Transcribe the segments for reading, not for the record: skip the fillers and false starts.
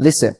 Listen,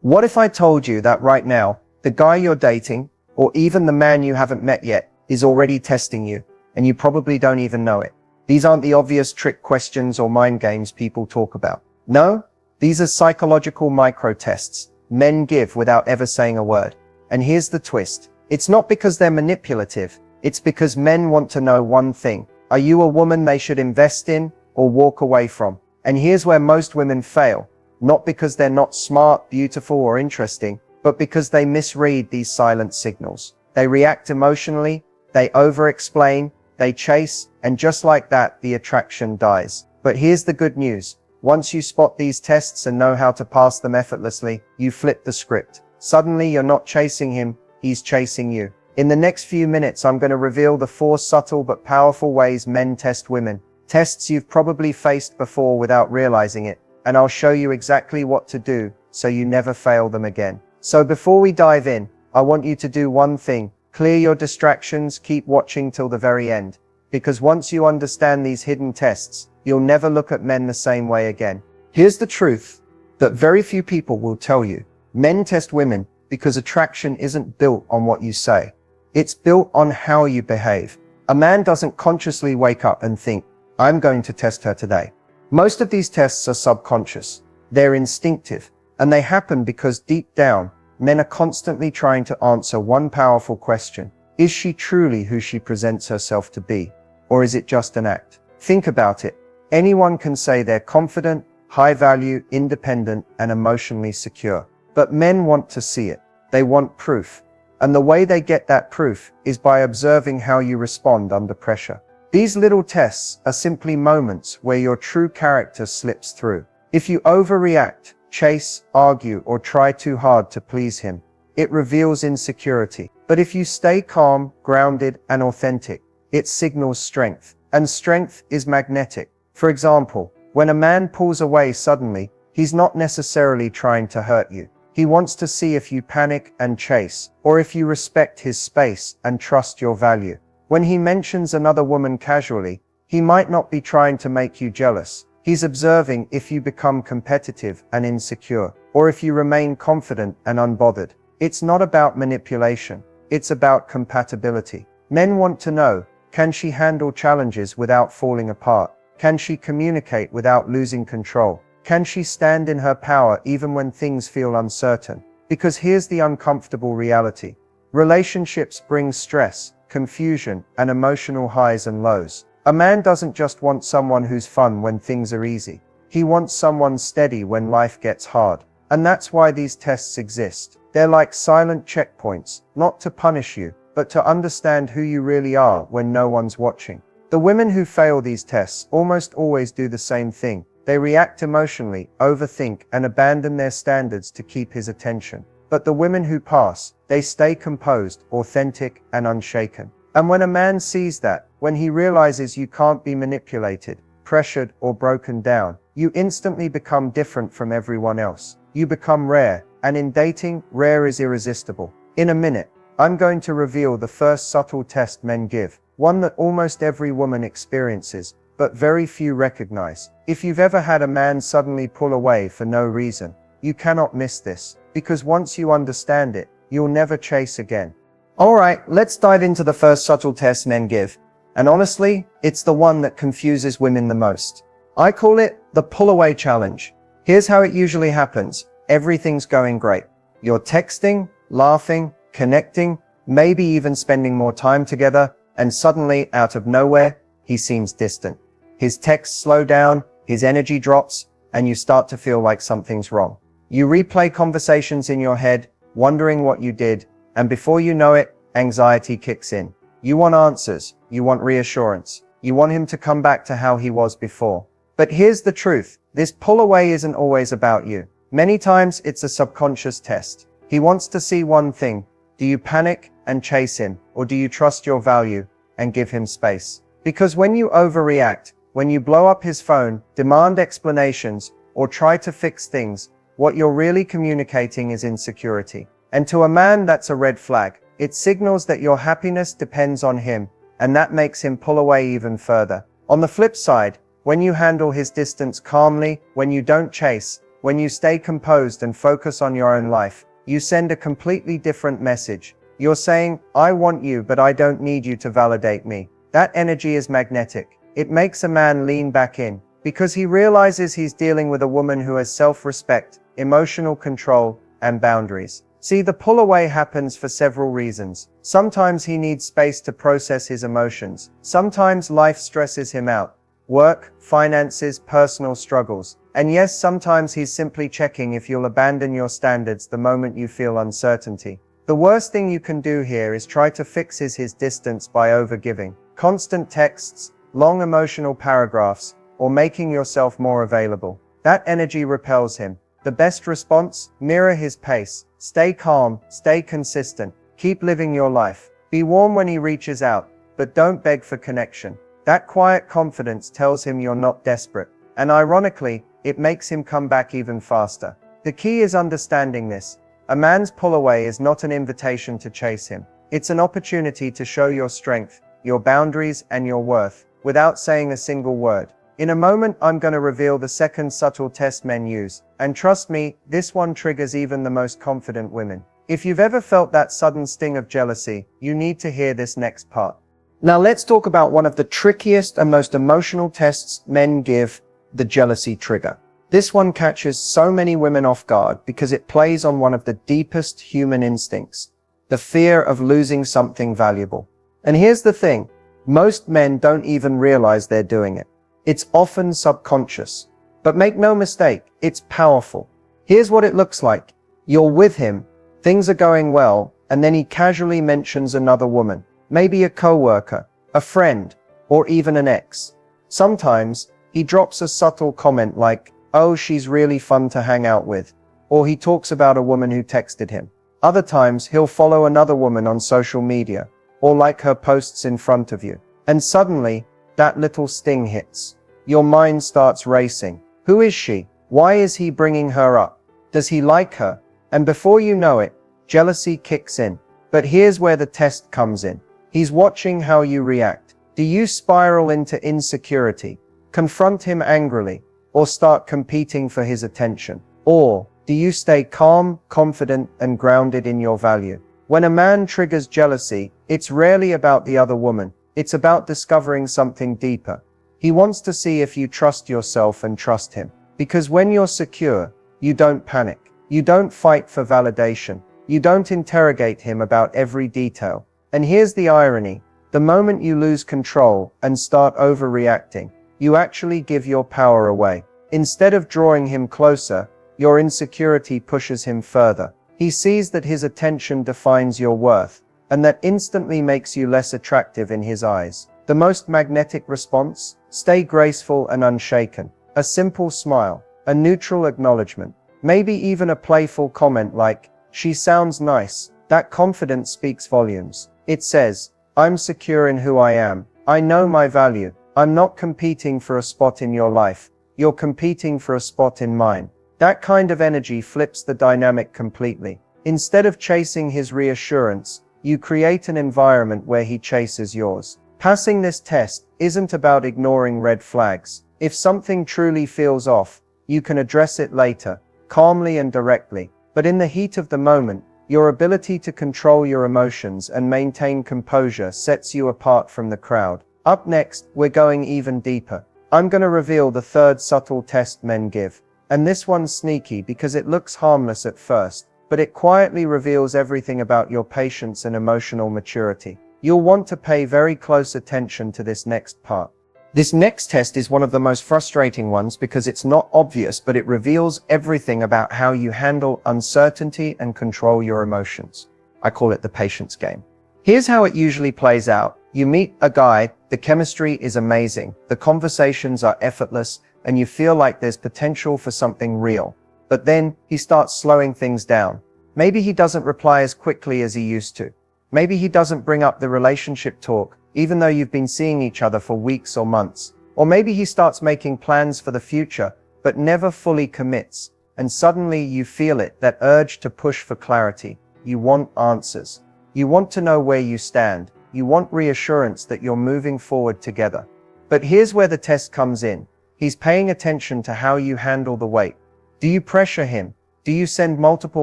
what if I told you that right now, the guy you're dating, or even the man you haven't met yet, is already testing you, and you probably don't even know it? These aren't the obvious trick questions or mind games people talk about. No, these are psychological micro-tests men give without ever saying a word. And here's the twist. It's not because they're manipulative, it's because men want to know one thing. Are you a woman they should invest in or walk away from? And here's where most women fail. Not because they're not smart, beautiful, or interesting, but because they misread these silent signals. They react emotionally, they over-explain, they chase, and just like that, the attraction dies. But here's the good news. Once you spot these tests and know how to pass them effortlessly, you flip the script. Suddenly, you're not chasing him, he's chasing you. In the next few minutes, I'm going to reveal the 4 subtle but powerful ways men test women. Tests you've probably faced before without realizing it. And I'll show you exactly what to do so you never fail them again. So before we dive in, I want you to do one thing. Clear your distractions, keep watching till the very end. Because once you understand these hidden tests, you'll never look at men the same way again. Here's the truth that very few people will tell you. Men test women because attraction isn't built on what you say. It's built on how you behave. A man doesn't consciously wake up and think, I'm going to test her today. Most of these tests are subconscious. They're instinctive, and they happen because deep down, men are constantly trying to answer one powerful question. Is she truly who she presents herself to be? Or is it just an act? Think about it. Anyone can say they're confident, high value, independent, and emotionally secure. But men want to see it. They want proof. And the way they get that proof is by observing how you respond under pressure. These little tests are simply moments where your true character slips through. If you overreact, chase, argue, or try too hard to please him, it reveals insecurity. But if you stay calm, grounded, and authentic, it signals strength. And strength is magnetic. For example, when a man pulls away suddenly, he's not necessarily trying to hurt you. He wants to see if you panic and chase, or if you respect his space and trust your value. When he mentions another woman casually, he might not be trying to make you jealous. He's observing if you become competitive and insecure, or if you remain confident and unbothered. It's not about manipulation. It's about compatibility. Men want to know, can she handle challenges without falling apart? Can she communicate without losing control? Can she stand in her power even when things feel uncertain? Because here's the uncomfortable reality. Relationships bring stress, confusion, and emotional highs and lows. A man doesn't just want someone who's fun when things are easy. He wants someone steady when life gets hard. And that's why these tests exist. They're like silent checkpoints, not to punish you, but to understand who you really are when no one's watching. The women who fail these tests almost always do the same thing. They react emotionally, overthink, and abandon their standards to keep his attention. But the women who pass, they stay composed, authentic, and unshaken. And when a man sees that, when he realizes you can't be manipulated, pressured, or broken down, you instantly become different from everyone else. You become rare, and in dating, rare is irresistible. In a minute, I'm going to reveal the first subtle test men give, one that almost every woman experiences, but very few recognize. If you've ever had a man suddenly pull away for no reason, you cannot miss this, because once you understand it, you'll never chase again. Alright, let's dive into the first subtle test men give. And honestly, it's the one that confuses women the most. I call it the pull-away challenge. Here's how it usually happens. Everything's going great. You're texting, laughing, connecting, maybe even spending more time together, and suddenly, out of nowhere, he seems distant. His texts slow down, his energy drops, and you start to feel like something's wrong. You replay conversations in your head, wondering what you did, and before you know it, anxiety kicks in. You want answers, you want reassurance, you want him to come back to how he was before. But here's the truth, this pull away isn't always about you. Many times it's a subconscious test. He wants to see one thing. Do you panic and chase him, or do you trust your value and give him space? Because when you overreact, when you blow up his phone, demand explanations, or try to fix things, what you're really communicating is insecurity. And to a man, that's a red flag. It signals that your happiness depends on him, and that makes him pull away even further. On the flip side, when you handle his distance calmly, when you don't chase, When you stay composed and focus on your own life, you send a completely different message. You're saying, I want you, but I don't need you to validate me. That energy is magnetic. It makes a man lean back in, because he realizes he's dealing with a woman who has self-respect, emotional control, and boundaries. See, the pull away happens for several reasons. Sometimes he needs space to process his emotions. Sometimes life stresses him out. Work, finances, personal struggles. And yes, sometimes he's simply checking if you'll abandon your standards the moment you feel uncertainty. The worst thing you can do here is try to fix his distance by overgiving. Constant texts, long emotional paragraphs, or making yourself more available. That energy repels him. The best response? Mirror his pace. Stay calm, stay consistent, keep living your life. Be warm when he reaches out, but don't beg for connection. That quiet confidence tells him you're not desperate. And ironically, it makes him come back even faster. The key is understanding this. A man's pull away is not an invitation to chase him. It's an opportunity to show your strength, your boundaries, and your worth, without saying a single word. In a moment, I'm going to reveal the second subtle test men use. And trust me, this one triggers even the most confident women. If you've ever felt that sudden sting of jealousy, you need to hear this next part. Now let's talk about one of the trickiest and most emotional tests men give, the jealousy trigger. This one catches so many women off guard because it plays on one of the deepest human instincts, the fear of losing something valuable. And here's the thing, most men don't even realize they're doing it. It's often subconscious. But make no mistake, it's powerful. Here's what it looks like. You're with him, things are going well, and then he casually mentions another woman, maybe a coworker, a friend, or even an ex. Sometimes, he drops a subtle comment like, oh, she's really fun to hang out with. Or he talks about a woman who texted him. Other times, he'll follow another woman on social media, or like her posts in front of you. And suddenly, that little sting hits. Your mind starts racing. Who is she? Why is he bringing her up? Does he like her? And before you know it, jealousy kicks in. But here's where the test comes in. He's watching how you react. Do you spiral into insecurity, confront him angrily, or start competing for his attention? Or do you stay calm, confident, and grounded in your value? When a man triggers jealousy, it's rarely about the other woman. It's about discovering something deeper. He wants to see if you trust yourself and trust him. Because when you're secure, you don't panic. You don't fight for validation. You don't interrogate him about every detail. And here's the irony. The moment you lose control and start overreacting, you actually give your power away. Instead of drawing him closer, your insecurity pushes him further. He sees that his attention defines your worth, and that instantly makes you less attractive in his eyes. The most magnetic response? Stay graceful and unshaken. A simple smile, a neutral acknowledgement, maybe even a playful comment like, she sounds nice. That confidence speaks volumes. It says, I'm secure in who I am. I know my value. I'm not competing for a spot in your life. You're competing for a spot in mine. That kind of energy flips the dynamic completely. Instead of chasing his reassurance, you create an environment where he chases yours. Passing this test isn't about ignoring red flags. If something truly feels off, you can address it later, calmly and directly. But in the heat of the moment, your ability to control your emotions and maintain composure sets you apart from the crowd. Up next, we're going even deeper. I'm going to reveal the third subtle test men give. And this one's sneaky because it looks harmless at first, but it quietly reveals everything about your patience and emotional maturity. You'll want to pay very close attention to this next part. This next test is one of the most frustrating ones because it's not obvious, but it reveals everything about how you handle uncertainty and control your emotions. I call it the patience game. Here's how it usually plays out. You meet a guy, the chemistry is amazing, the conversations are effortless, and you feel like there's potential for something real. But then, he starts slowing things down. Maybe he doesn't reply as quickly as he used to. Maybe he doesn't bring up the relationship talk, even though you've been seeing each other for weeks or months. Or maybe he starts making plans for the future, but never fully commits. And suddenly you feel it, that urge to push for clarity. You want answers. You want to know where you stand. You want reassurance that you're moving forward together. But here's where the test comes in. He's paying attention to how you handle the wait. Do you pressure him? Do you send multiple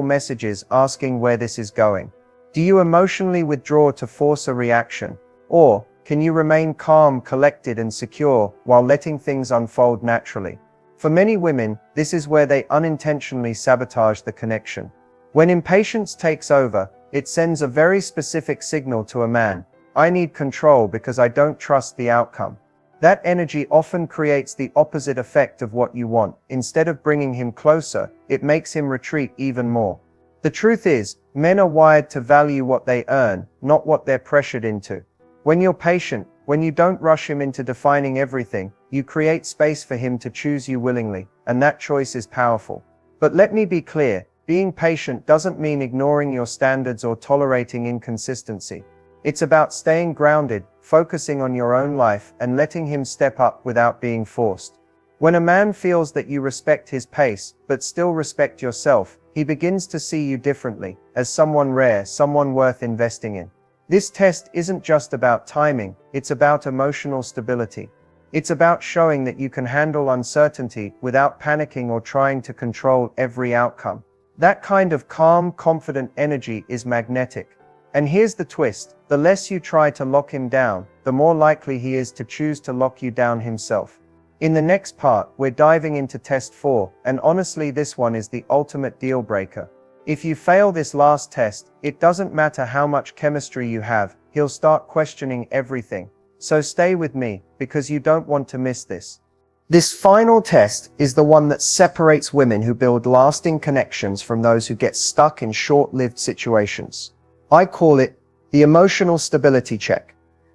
messages asking where this is going? Do you emotionally withdraw to force a reaction? Or can you remain calm, collected, and secure while letting things unfold naturally? For many women, this is where they unintentionally sabotage the connection. When impatience takes over, it sends a very specific signal to a man. I need control because I don't trust the outcome. That energy often creates the opposite effect of what you want. Instead of bringing him closer, it makes him retreat even more. The truth is, men are wired to value what they earn, not what they're pressured into. When you're patient, when you don't rush him into defining everything, you create space for him to choose you willingly, and that choice is powerful. But let me be clear, being patient doesn't mean ignoring your standards or tolerating inconsistency. It's about staying grounded, focusing on your own life, and letting him step up without being forced. When a man feels that you respect his pace, but still respect yourself, he begins to see you differently, as someone rare, someone worth investing in. This test isn't just about timing, it's about emotional stability. It's about showing that you can handle uncertainty without panicking or trying to control every outcome. That kind of calm, confident energy is magnetic. And here's the twist, the less you try to lock him down, the more likely he is to choose to lock you down himself. In the next part, we're diving into test 4, and honestly this one is the ultimate deal breaker. If you fail this last test, it doesn't matter how much chemistry you have, he'll start questioning everything. So stay with me, because you don't want to miss this. This final test is the one that separates women who build lasting connections from those who get stuck in short-lived situations. I call it the emotional stability check.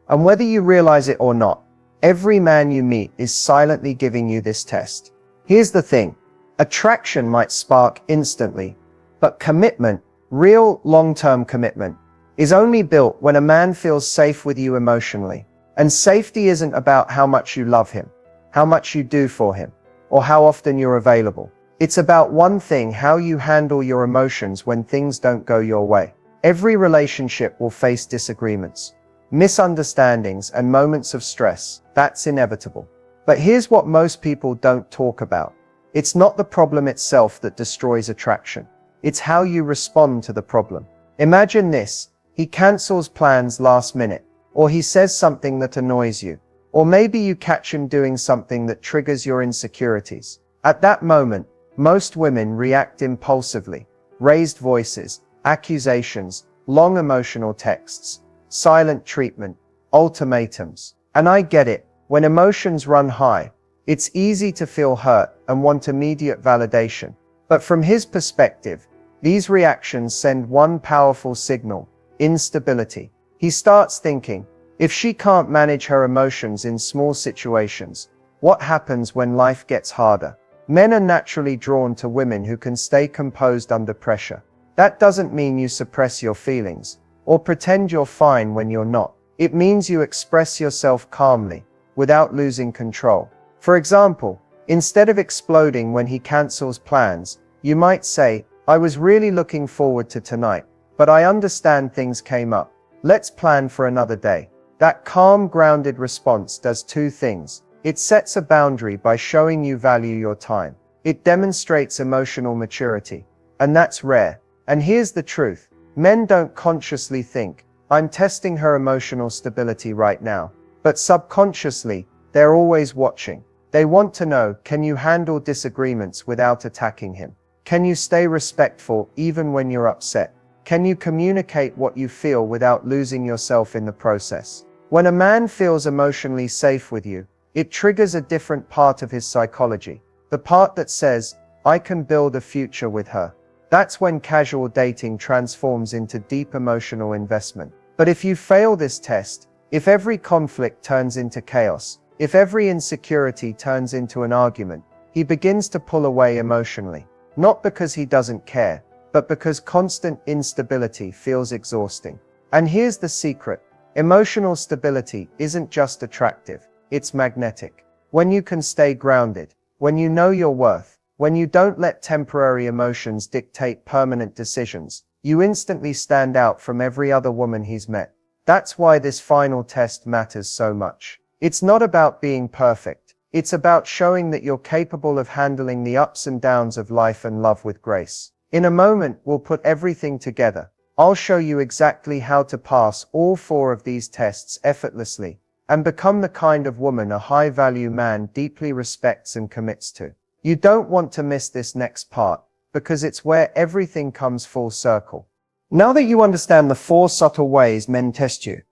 And whether you realize it or not, every man you meet is silently giving you this test. Here's the thing, attraction might spark instantly, but commitment, real long-term commitment, is only built when a man feels safe with you emotionally. And safety isn't about how much you love him, how much you do for him, or how often you're available. It's about one thing, how you handle your emotions when things don't go your way. Every relationship will face disagreements, misunderstandings, and moments of stress. That's inevitable. But here's what most people don't talk about. It's not the problem itself that destroys attraction. It's how you respond to the problem. Imagine this, he cancels plans last minute, or he says something that annoys you, or maybe you catch him doing something that triggers your insecurities. At that moment, most women react impulsively. Raised voices, accusations, long emotional texts, silent treatment, ultimatums. And I get it, when emotions run high, it's easy to feel hurt and want immediate validation. But from his perspective, these reactions send one powerful signal, instability. He starts thinking, if she can't manage her emotions in small situations, what happens when life gets harder? Men are naturally drawn to women who can stay composed under pressure. That doesn't mean you suppress your feelings, or pretend you're fine when you're not. It means you express yourself calmly, without losing control. For example, instead of exploding when he cancels plans, you might say, I was really looking forward to tonight, but I understand things came up. Let's plan for another day. That calm, grounded response does two things. It sets a boundary by showing you value your time. It demonstrates emotional maturity. And that's rare. And here's the truth. Men don't consciously think, I'm testing her emotional stability right now. But subconsciously, they're always watching. They want to know, can you handle disagreements without attacking him? Can you stay respectful even when you're upset? Can you communicate what you feel without losing yourself in the process? When a man feels emotionally safe with you, it triggers a different part of his psychology. The part that says, I can build a future with her. That's when casual dating transforms into deep emotional investment. But if you fail this test, if every conflict turns into chaos, if every insecurity turns into an argument, he begins to pull away emotionally. Not because he doesn't care, but because constant instability feels exhausting. And here's the secret. Emotional stability isn't just attractive, it's magnetic. When you can stay grounded, when you know your worth, when you don't let temporary emotions dictate permanent decisions, you instantly stand out from every other woman he's met. That's why this final test matters so much. It's not about being perfect. It's about showing that you're capable of handling the ups and downs of life and love with grace. In a moment, we'll put everything together. I'll show you exactly how to pass all 4 of these tests effortlessly and become the kind of woman a high-value man deeply respects and commits to. You don't want to miss this next part, because it's where everything comes full circle. Now that you understand the 4 subtle ways men test you,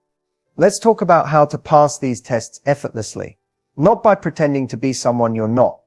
let's talk about how to pass these tests effortlessly. Not by pretending to be someone you're not,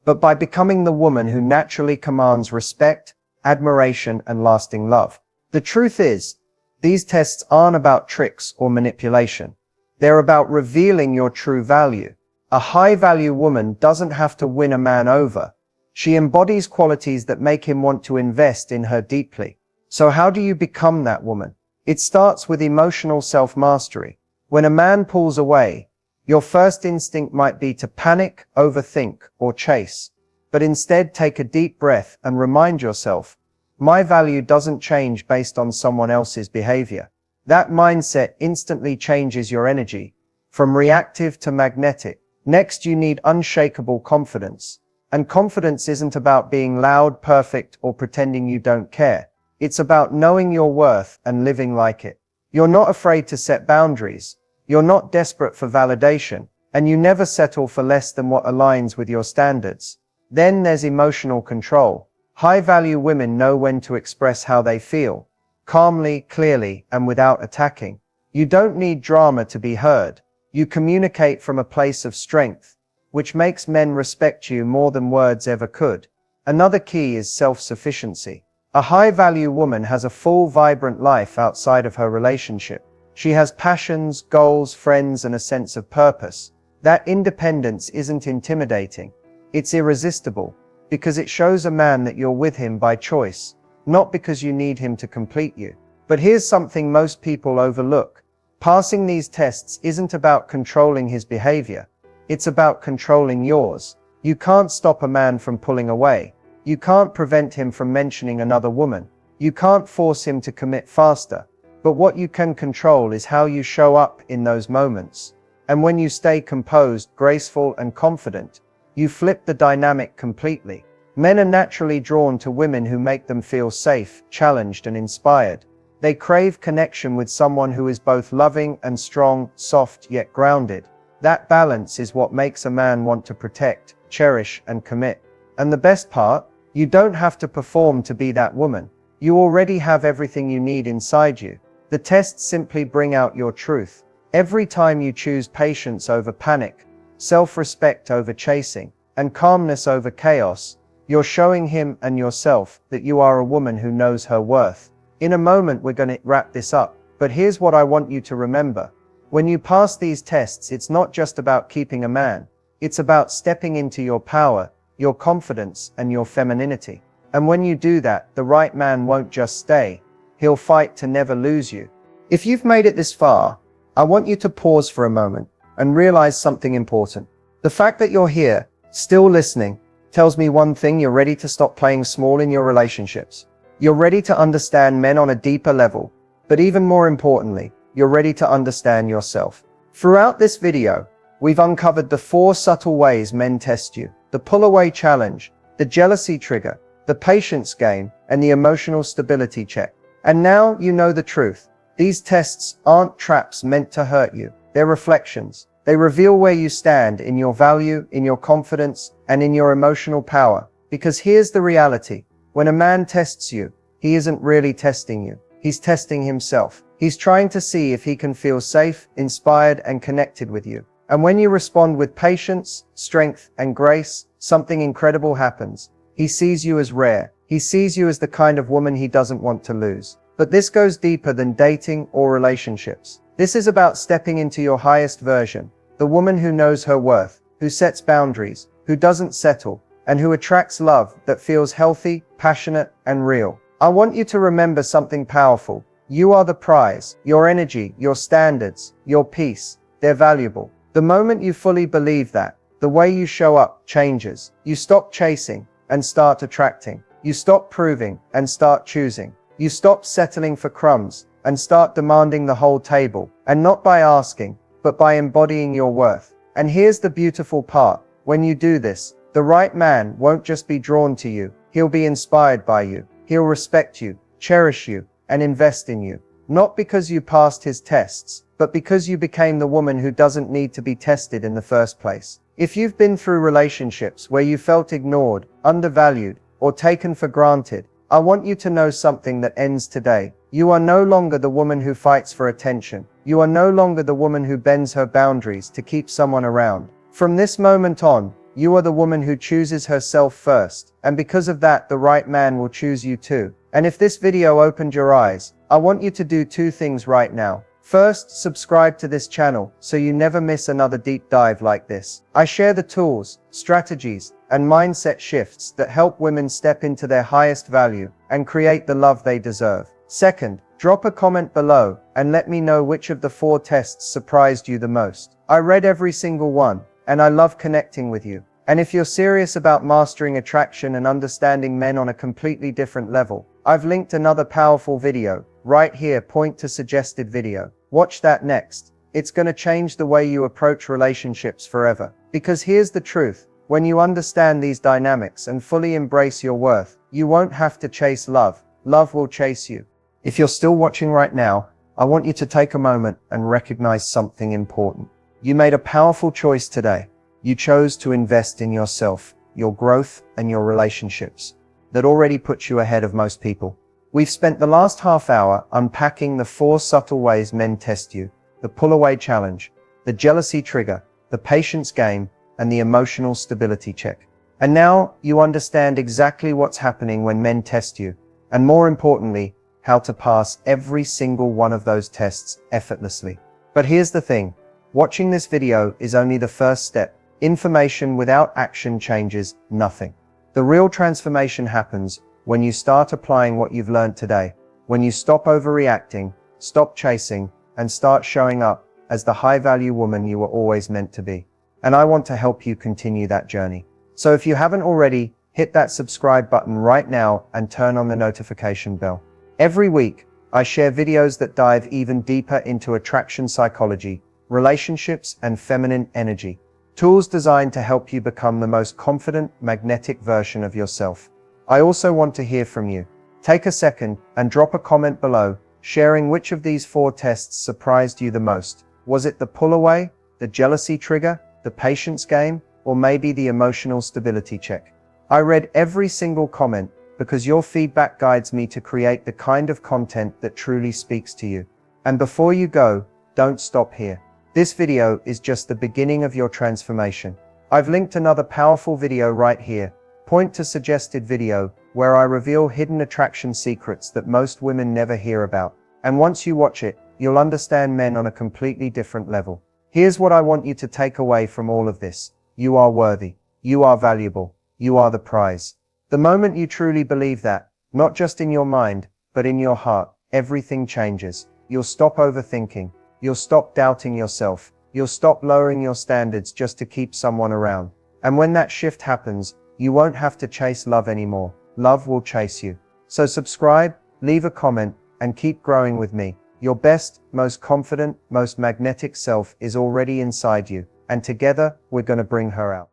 but by becoming the woman who naturally commands respect, admiration, and lasting love. The truth is, these tests aren't about tricks or manipulation. They're about revealing your true value. A high-value woman doesn't have to win a man over. She embodies qualities that make him want to invest in her deeply. So how do you become that woman? It starts with emotional self-mastery. When a man pulls away, your first instinct might be to panic, overthink, or chase. But instead, take a deep breath and remind yourself, my value doesn't change based on someone else's behavior. That mindset instantly changes your energy, from reactive to magnetic. Next, you need unshakable confidence. And confidence isn't about being loud, perfect, or pretending you don't care. It's about knowing your worth and living like it. You're not afraid to set boundaries. You're not desperate for validation, and you never settle for less than what aligns with your standards. Then there's emotional control. High-value women know when to express how they feel, calmly, clearly, and without attacking. You don't need drama to be heard. You communicate from a place of strength, which makes men respect you more than words ever could. Another key is self-sufficiency. A high-value woman has a full, vibrant life outside of her relationship. She has passions, goals, friends, and a sense of purpose. That independence isn't intimidating. It's irresistible, because it shows a man that you're with him by choice, not because you need him to complete you. But here's something most people overlook. Passing these tests isn't about controlling his behavior. It's about controlling yours. You can't stop a man from pulling away. You can't prevent him from mentioning another woman. You can't force him to commit faster. But what you can control is how you show up in those moments. And when you stay composed, graceful, and confident, you flip the dynamic completely. Men are naturally drawn to women who make them feel safe, challenged, and inspired. They crave connection with someone who is both loving and strong, soft yet grounded. That balance is what makes a man want to protect, cherish, and commit. And the best part? You don't have to perform to be that woman. You already have everything you need inside you. The tests simply bring out your truth. Every time you choose patience over panic, self-respect over chasing, and calmness over chaos, you're showing him and yourself that you are a woman who knows her worth. In a moment, we're going to wrap this up, but here's what I want you to remember. When you pass these tests, it's not just about keeping a man. It's about stepping into your power, your confidence, and your femininity. And when you do that, the right man won't just stay. He'll fight to never lose you. If you've made it this far, I want you to pause for a moment and realize something important. The fact that you're here, still listening, tells me one thing: you're ready to stop playing small in your relationships. You're ready to understand men on a deeper level, but even more importantly, you're ready to understand yourself. Throughout this video, we've uncovered the 4 subtle ways men test you: the pull-away challenge, the jealousy trigger, the patience game, and the emotional stability check. And now you know the truth. These tests aren't traps meant to hurt you. They're reflections. They reveal where you stand in your value, in your confidence, and in your emotional power. Because here's the reality. When a man tests you, he isn't really testing you. He's testing himself. He's trying to see if he can feel safe, inspired, and connected with you. And when you respond with patience, strength, and grace, something incredible happens. He sees you as rare. He sees you as the kind of woman he doesn't want to lose. But this goes deeper than dating or relationships. This is about stepping into your highest version, the woman who knows her worth, who sets boundaries, who doesn't settle, and who attracts love that feels healthy, passionate, and real. I want you to remember something powerful. You are the prize. Your energy, your standards, your peace, they're valuable. The moment you fully believe that, the way you show up changes. You stop chasing and start attracting. You stop proving and start choosing. You stop settling for crumbs and start demanding the whole table, and not by asking, but by embodying your worth. And here's the beautiful part. When you do this, the right man won't just be drawn to you, he'll be inspired by you. He'll respect you, cherish you, and invest in you. Not because you passed his tests, but because you became the woman who doesn't need to be tested in the first place. If you've been through relationships where you felt ignored, undervalued, or taken for granted, I want you to know something that ends today. You are no longer the woman who fights for attention. You are no longer the woman who bends her boundaries to keep someone around. From this moment on, you are the woman who chooses herself first, and because of that, the right man will choose you too. And if this video opened your eyes, I want you to do two things right now. First, subscribe to this channel so you never miss another deep dive like this. I share the tools, strategies, and mindset shifts that help women step into their highest value and create the love they deserve. Second, drop a comment below and let me know which of the 4 tests surprised you the most. I read every single one, and I love connecting with you. And if you're serious about mastering attraction and understanding men on a completely different level, I've linked another powerful video right here. Point to suggested video. Watch that next. It's going to change the way you approach relationships forever. Because here's the truth. When you understand these dynamics and fully embrace your worth, you won't have to chase love. Love will chase you. If you're still watching right now, I want you to take a moment and recognize something important. You made a powerful choice today. You chose to invest in yourself, your growth, and your relationships. That already puts you ahead of most people. We've spent the last half hour unpacking the 4 subtle ways men test you: the pull-away challenge, the jealousy trigger, the patience game, and the emotional stability check. And now you understand exactly what's happening when men test you, and more importantly, how to pass every single one of those tests effortlessly. But here's the thing. Watching this video is only the first step. Information without action changes nothing. The real transformation happens when you start applying what you've learned today, when you stop overreacting, stop chasing, and start showing up as the high-value woman you were always meant to be. And I want to help you continue that journey. So if you haven't already, hit that subscribe button right now and turn on the notification bell. Every week, I share videos that dive even deeper into attraction psychology, relationships, and feminine energy. Tools designed to help you become the most confident, magnetic version of yourself. I also want to hear from you. Take a second and drop a comment below, sharing which of these 4 tests surprised you the most. Was it the pull-away, the jealousy trigger, the patience game, or maybe the emotional stability check? I read every single comment because your feedback guides me to create the kind of content that truly speaks to you. And before you go, don't stop here. This video is just the beginning of your transformation. I've linked another powerful video right here. Point to suggested video, where I reveal hidden attraction secrets that most women never hear about. And once you watch it, you'll understand men on a completely different level. Here's what I want you to take away from all of this. You are worthy. You are valuable. You are the prize. The moment you truly believe that, not just in your mind, but in your heart, everything changes. You'll stop overthinking. You'll stop doubting yourself. You'll stop lowering your standards just to keep someone around. And when that shift happens, you won't have to chase love anymore. Love will chase you. So subscribe, leave a comment, and keep growing with me. Your best, most confident, most magnetic self is already inside you, and together, we're going to bring her out.